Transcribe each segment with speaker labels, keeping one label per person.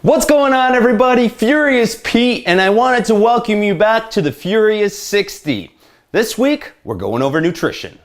Speaker 1: What's going on, everybody? Furious Pete, and I wanted to welcome you back to the Furious 60. This week, we're going over nutrition.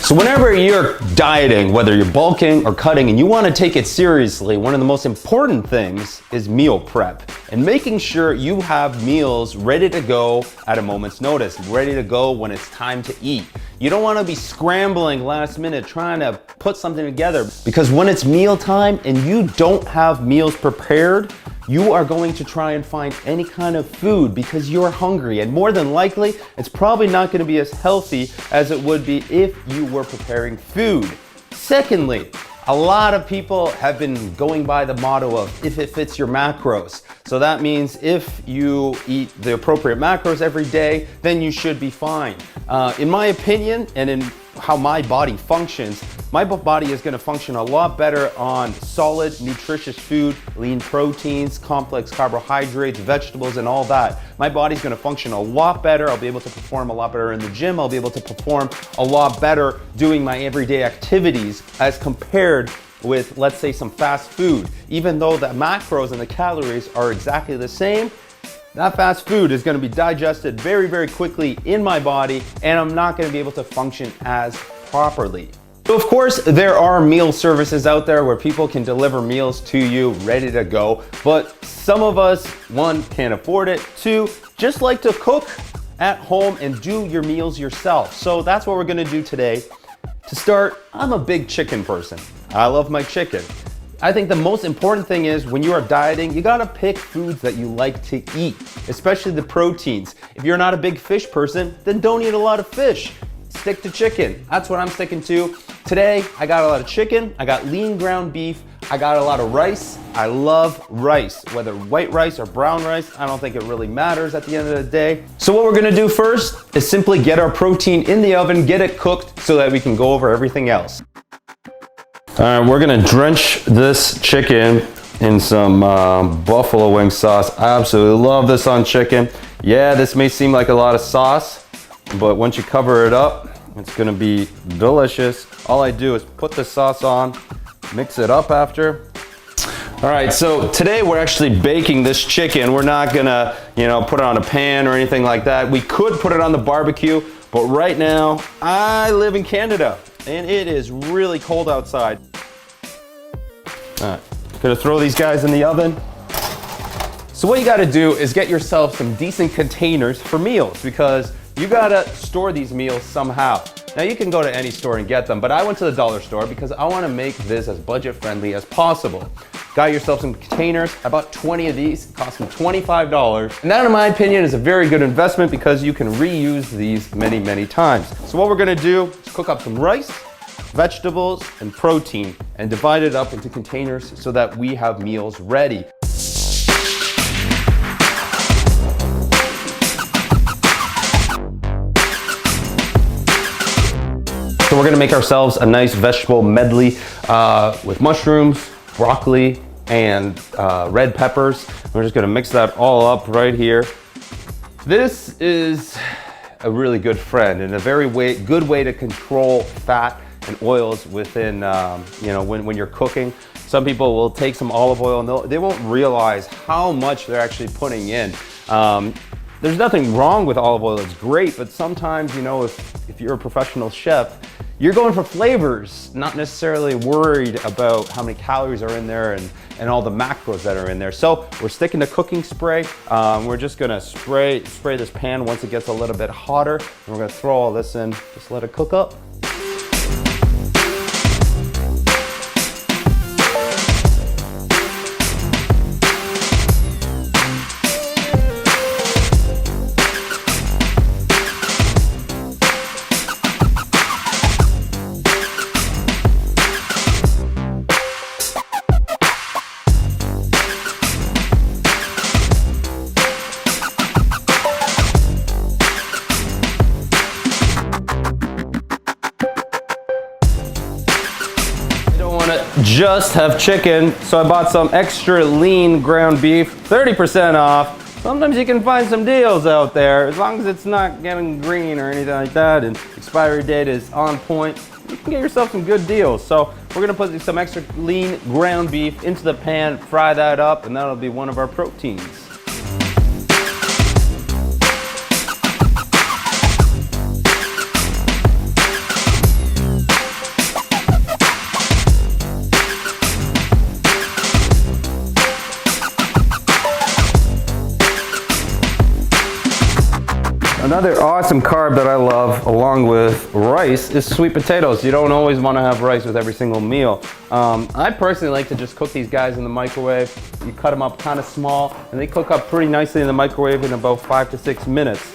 Speaker 1: So whenever you're dieting, whether you're bulking or cutting and you want to take it seriously, one of the most important things is meal prep and making sure you have meals ready to go at a moment's notice, ready to go when it's time to eat. You don't want to be scrambling last minute trying to put something together, because when it's meal time and you don't have meals prepared, you are going to try and find any kind of food because you're hungry, and more than likely, it's probably not going to be as healthy as it would be if you were preparing food. Secondly, a lot of people have been going by the motto of if it fits your macros. So that means if you eat the appropriate macros every day, then you should be fine. In my opinion, and in how my body functions, my body is going to function a lot better on solid, nutritious food, lean proteins, complex carbohydrates, vegetables, and all that. My body's going to function a lot better. I'll be able to perform a lot better in the gym. I'll be able to perform a lot better doing my everyday activities as compared with, let's say, some fast food. Even though the macros and the calories are exactly the same, that fast food is going to be digested very, very quickly in my body, and I'm not going to be able to function as properly. So of course, there are meal services out there where people can deliver meals to you ready to go, but some of us, one, can't afford it, two, just like to cook at home and do your meals yourself. So that's what we're going to do today. To start, I'm a big chicken person. I love my chicken. I think the most important thing is when you are dieting, you gotta pick foods that you like to eat, especially the proteins. If you're not a big fish person, then don't eat a lot of fish. Stick to chicken. That's what I'm sticking to. Today, I got a lot of chicken, I got lean ground beef, I got a lot of rice. I love rice, whether white rice or brown rice, I don't think it really matters at the end of the day. So what we're gonna do first is simply get our protein in the oven, get it cooked so that we can go over everything else. All right, we're gonna drench this chicken in some buffalo wing sauce. I absolutely love this on chicken. Yeah, this may seem like a lot of sauce, but once you cover it up, it's gonna be delicious. All I do is put the sauce on, mix it up after. All right, so today we're actually baking this chicken. We're not gonna, put it on a pan or anything like that. We could put it on the barbecue, but right now, I live in Canada and it is really cold outside. All right, gonna throw these guys in the oven. So what you gotta do is get yourself some decent containers for meals, because you gotta store these meals somehow. Now you can go to any store and get them, but I went to the dollar store because I wanna make this as budget friendly as possible. Got yourself some containers. I bought 20 of these, it cost me $25. And that, in my opinion, is a very good investment because you can reuse these many, many times. So what we're gonna do is cook up some rice, vegetables, and protein, and divide it up into containers so that we have meals ready. So we're gonna make ourselves a nice vegetable medley with mushrooms, broccoli, and red peppers. We're just gonna mix that all up right here. This is a really good friend and a very good way to control fat and oils within, when you're cooking. Some people will take some olive oil and they won't realize how much they're actually putting in. There's nothing wrong with olive oil, it's great, but sometimes, if you're a professional chef, you're going for flavors, not necessarily worried about how many calories are in there and all the macros that are in there. So we're sticking to cooking spray. We're just gonna spray this pan once it gets a little bit hotter, and we're gonna throw all this in, just let it cook up. Just have chicken, so I bought some extra lean ground beef, 30% off. sometimes you can find some deals out there. As long as it's not getting green or anything like that and expiry date is on point, you can get yourself some good deals. So we're gonna put some extra lean ground beef into the pan, fry that up, and that'll be one of our proteins. Another awesome carb that I love along with rice is sweet potatoes. You don't always want to have rice with every single meal. I personally like to just cook these guys in the microwave. You cut them up kind of small and they cook up pretty nicely in the microwave in about 5 to 6 minutes.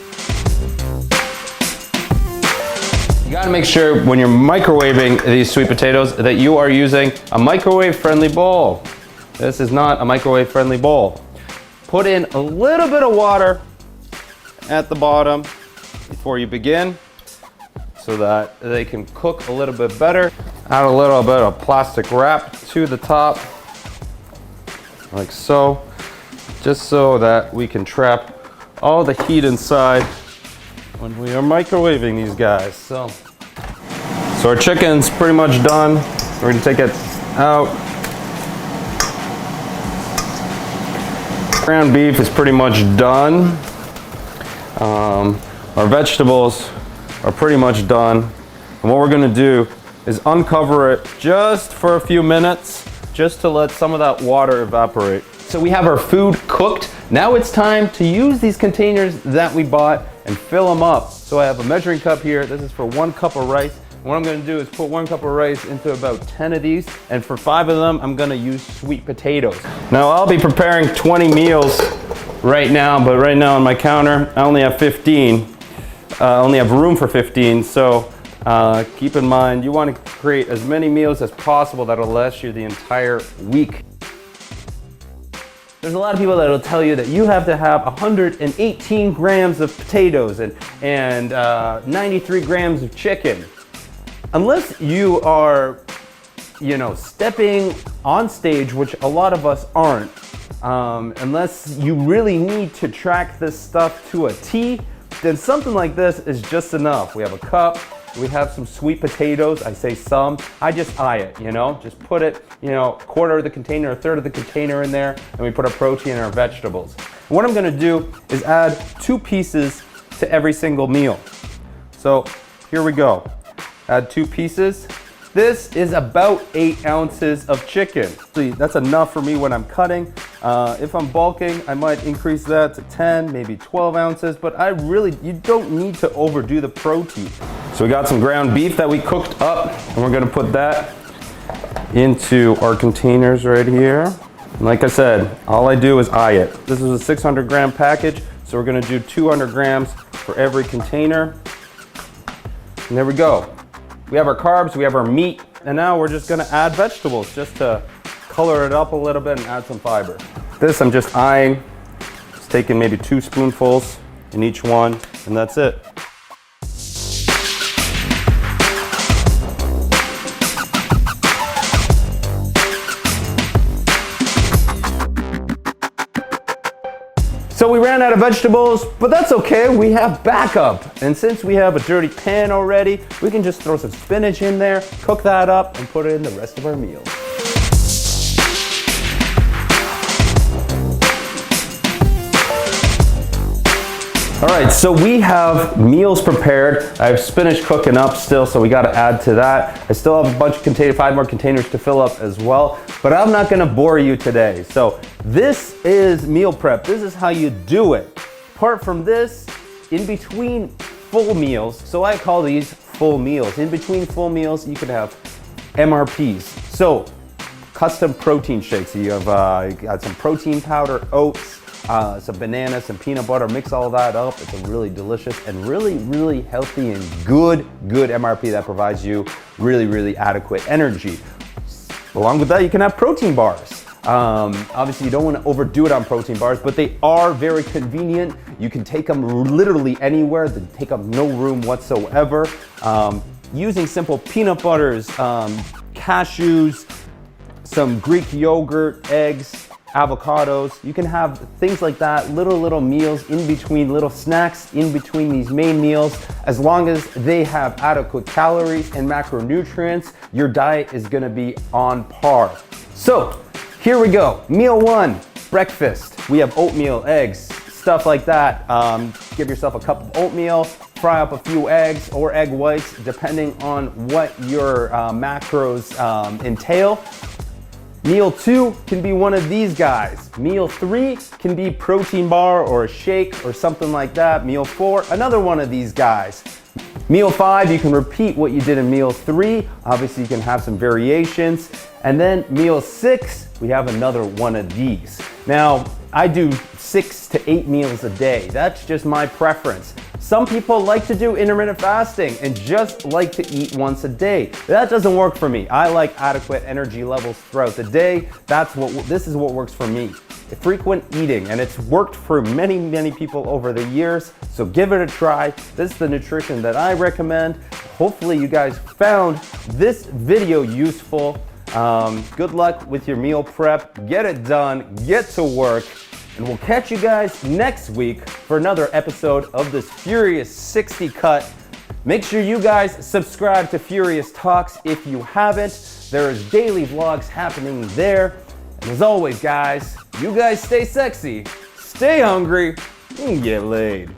Speaker 1: You gotta make sure when you're microwaving these sweet potatoes that you are using a microwave friendly bowl. This is not a microwave friendly bowl. Put in a little bit of water at the bottom before you begin so that they can cook a little bit better. Add a little bit of plastic wrap to the top like so, just so that we can trap all the heat inside when we are microwaving these guys. So our chicken's pretty much done. We're gonna take it out. Ground beef is pretty much done. Our vegetables are pretty much done. And what we're gonna do is uncover it just for a few minutes, just to let some of that water evaporate. So we have our food cooked. Now it's time to use these containers that we bought and fill them up. So I have a measuring cup here. This is for 1 cup of rice. What I'm gonna do is put 1 cup of rice into about 10 of these, and for 5 of them, I'm gonna use sweet potatoes. Now I'll be preparing 20 meals right now, but right now on my counter, I only have 15. I only have room for 15, so keep in mind, you want to create as many meals as possible that'll last you the entire week. There's a lot of people that'll tell you that you have to have 118 grams of potatoes and 93 grams of chicken. Unless you are, stepping on stage, which a lot of us aren't, unless you really need to track this stuff to a T, then something like this is just enough. We have a cup, we have some sweet potatoes. I say some, I just eye it, just put it, quarter of the container, a third of the container in there, and we put our protein and our vegetables. And what I'm gonna do is add 2 pieces to every single meal. So here we go, add 2 pieces. This is about 8 ounces of chicken. See, that's enough for me when I'm cutting. If I'm bulking, I might increase that to 10, maybe 12 ounces, but you don't need to overdo the protein. So we got some ground beef that we cooked up, and we're gonna put that into our containers right here. And like I said, all I do is eye it. This is a 600 gram package, so we're gonna do 200 grams for every container. And there we go. We have our carbs, we have our meat, and now we're just gonna add vegetables just to color it up a little bit and add some fiber. This I'm just eyeing, just taking maybe 2 spoonfuls in each one, and that's it. So we ran out of vegetables, but that's okay, we have backup. And since we have a dirty pan already, we can just throw some spinach in there, cook that up, and put it in the rest of our meal. All right, so we have meals prepared. I have spinach cooking up still, so we gotta add to that. I still have a bunch of 5 more containers to fill up as well, but I'm not gonna bore you today. So this is meal prep. This is how you do it. Apart from this, in between full meals, so I call these full meals. In between full meals, you can have MRPs. So custom protein shakes. You have you got some protein powder, oats, some bananas, some peanut butter, mix all that up. It's a really delicious and really, really healthy and good MRP that provides you really, really adequate energy. Along with that, you can have protein bars. Obviously, you don't want to overdo it on protein bars, but they are very convenient. You can take them literally anywhere. They take up no room whatsoever. Using simple peanut butters, cashews, some Greek yogurt, eggs, avocados. You can have things like that, little meals in between, little snacks in between these main meals. As long as they have adequate calories and macronutrients, your diet is gonna be on par. So here we go. Meal one, breakfast. We have oatmeal, eggs, stuff like that. Give yourself a cup of oatmeal, fry up a few eggs or egg whites, depending on what your macros entail. Meal two can be one of these guys. Meal three can be protein bar or a shake or something like that. Meal four, another one of these guys. Meal five, you can repeat what you did in meal three. Obviously, you can have some variations. And then meal six, we have another one of these. Now, I do 6 to 8 meals a day. That's just my preference. Some people like to do intermittent fasting and just like to eat once a day. That doesn't work for me. I like adequate energy levels throughout the day. This is what works for me. Frequent eating, and it's worked for many people over the years, so give it a try. This is the nutrition that I recommend. Hopefully you guys found this video useful. Good luck with your meal prep. Get it done, get to work, and we'll catch you guys next week for another episode of this Furious 60 Cut. Make sure you guys subscribe to Furious Talks if you haven't. There's daily vlogs happening there. And as always, guys, you guys stay sexy, stay hungry, and get laid.